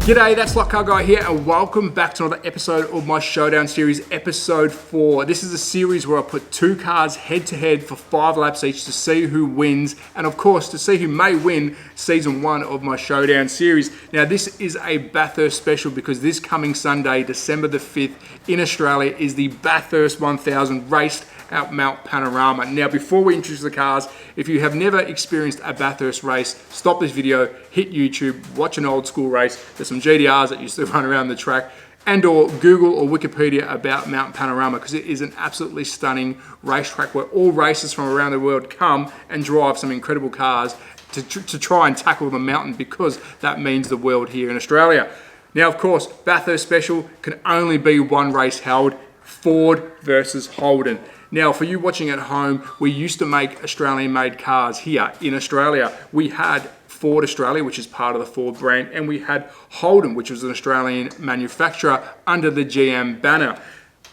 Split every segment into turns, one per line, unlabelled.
G'day, that's Slot Car Guy here, and welcome back to another episode of my Showdown series, episode 4. This is a series where I put two cars head to head for 5 laps each to see who wins, and of course to see who may win season 1 of my Showdown series. Now this is a Bathurst special because this coming Sunday, December the 5th in Australia is the Bathurst 1000 race at Mount Panorama. Now before we introduce the cars, if you have never experienced a Bathurst race, stop this video, hit YouTube, watch an old school race. There's some GDRs that used to run around the track, and or Google or Wikipedia about Mount Panorama because it is an absolutely stunning racetrack where all racers from around the world come and drive some incredible cars to try and tackle the mountain because that means the world here in Australia. Now of course, Bathurst special can only be one race held, Ford versus Holden. Now, for you watching at home, we used to make Australian-made cars here in Australia. We had Ford Australia, which is part of the Ford brand, and we had Holden, which was an Australian manufacturer under the GM banner.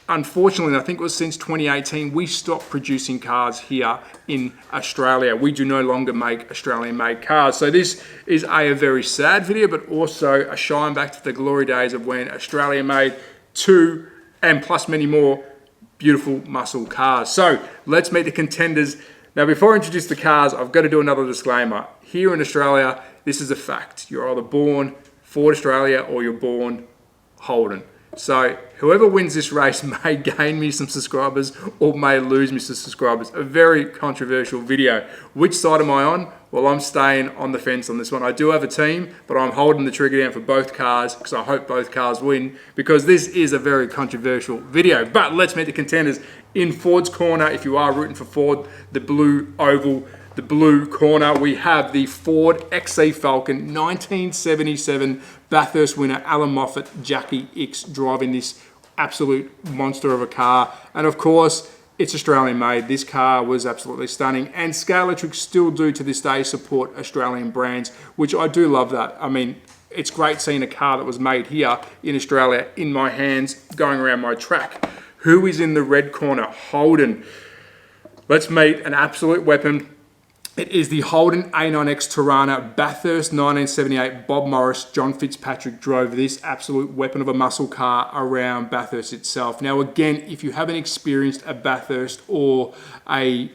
Unfortunately, I think it was since 2018, we stopped producing cars here in Australia. We do no longer make Australian-made cars. So this is a very sad video, but also a shine back to the glory days of when Australia made 2 and plus many more beautiful muscle cars. So let's meet the contenders. Now before I introduce the cars, I've got to do another disclaimer. Here in Australia, this is a fact. You're either born Ford Australia or you're born Holden. So whoever wins this race may gain me some subscribers or may lose me some subscribers. A very controversial video. Which side am I on? Well, I'm staying on the fence on this one. I do have a team, but I'm holding the trigger down for both cars because I hope both cars win because this is a very controversial video. But let's meet the contenders. In Ford's corner, if you are rooting for Ford, the blue oval, the blue corner, we have the Ford XC Falcon 1977 Bathurst winner Alan Moffat, Jackie X driving this absolute monster of a car. And of course, it's Australian made. This car was absolutely stunning, and Scale Electric still do to this day support Australian brands, which I do love that. I mean, it's great seeing a car that was made here in Australia in my hands going around my track. Who is in the red corner? Holden. Let's meet an absolute weapon. It is the Holden A9X Tirana Bathurst 1978. Bob Morris, John Fitzpatrick drove this absolute weapon of a muscle car around Bathurst itself. Now again, if you haven't experienced a Bathurst or a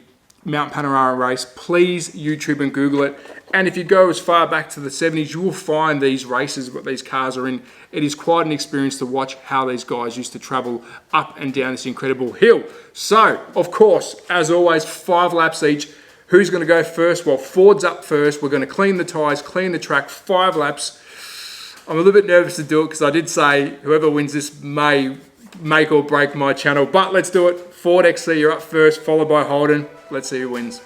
Mount Panorama race, please YouTube and Google it. And if you go as far back to the 70s, you will find these races, what these cars are in. It is quite an experience to watch how these guys used to travel up and down this incredible hill. So, of course, as always, 5 laps each. Who's going to go first? Well, Ford's up first. We're going to clean the tyres, clean the track, 5 laps. I'm a little bit nervous to do it because I did say whoever wins this may make or break my channel. But let's do it. Ford XC, you're up first, followed by Holden. Let's see who wins.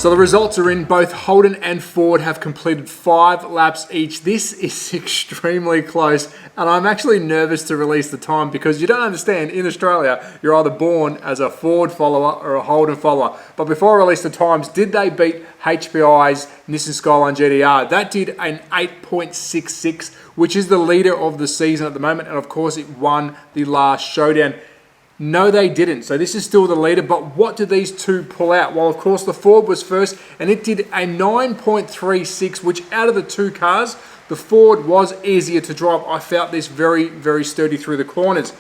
So the results are in. Both Holden and Ford have completed 5 laps each. This is extremely close, and I'm actually nervous to release the time because you don't understand, in Australia, you're either born as a Ford follower or a Holden follower. But before I release the times, did they beat HPI's Nissan Skyline GTR? That did an 8.66, which is the leader of the season at the moment, and of course it won the last showdown. No, they didn't. So this is still the leader, but what did these two pull out? Well, of course, the Ford was first, and it did a 9.36, which out of the two cars, the Ford was easier to drive. I felt this very, very sturdy through the corners.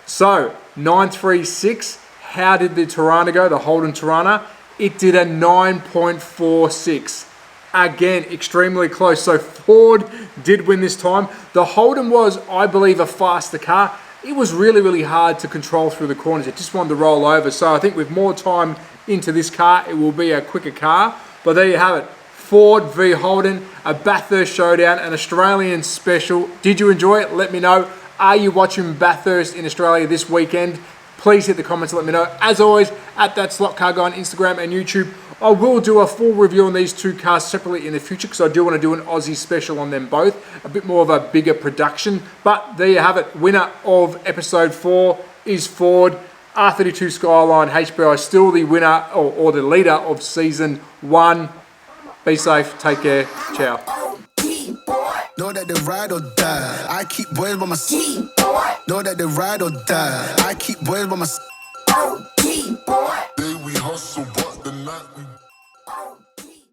So, 9.36, how did the Tirana go, the Holden Tirana? It did a 9.46. Again, extremely close. So Ford did win this time. The Holden was, I believe, a faster car. It was really, really hard to control through the corners. It just wanted to roll over. So I think with more time into this car, it will be a quicker car. But there you have it. Ford v Holden, a Bathurst showdown, an Australian special. Did you enjoy it? Let me know. Are you watching Bathurst in Australia this weekend? Please hit the comments and let me know. As always, at That Slot Car Guy on Instagram and YouTube. I will do a full review on these two cars separately in the future because I do want to do an Aussie special on them both. A bit more of a bigger production. But there you have it. Winner of episode 4 is Ford. R32 Skyline HPI still the winner or the leader of season 1. Be safe. Take care. Ciao.
Know that they ride or die. I keep boys by my side. Know that they ride or die. I keep boys by my side.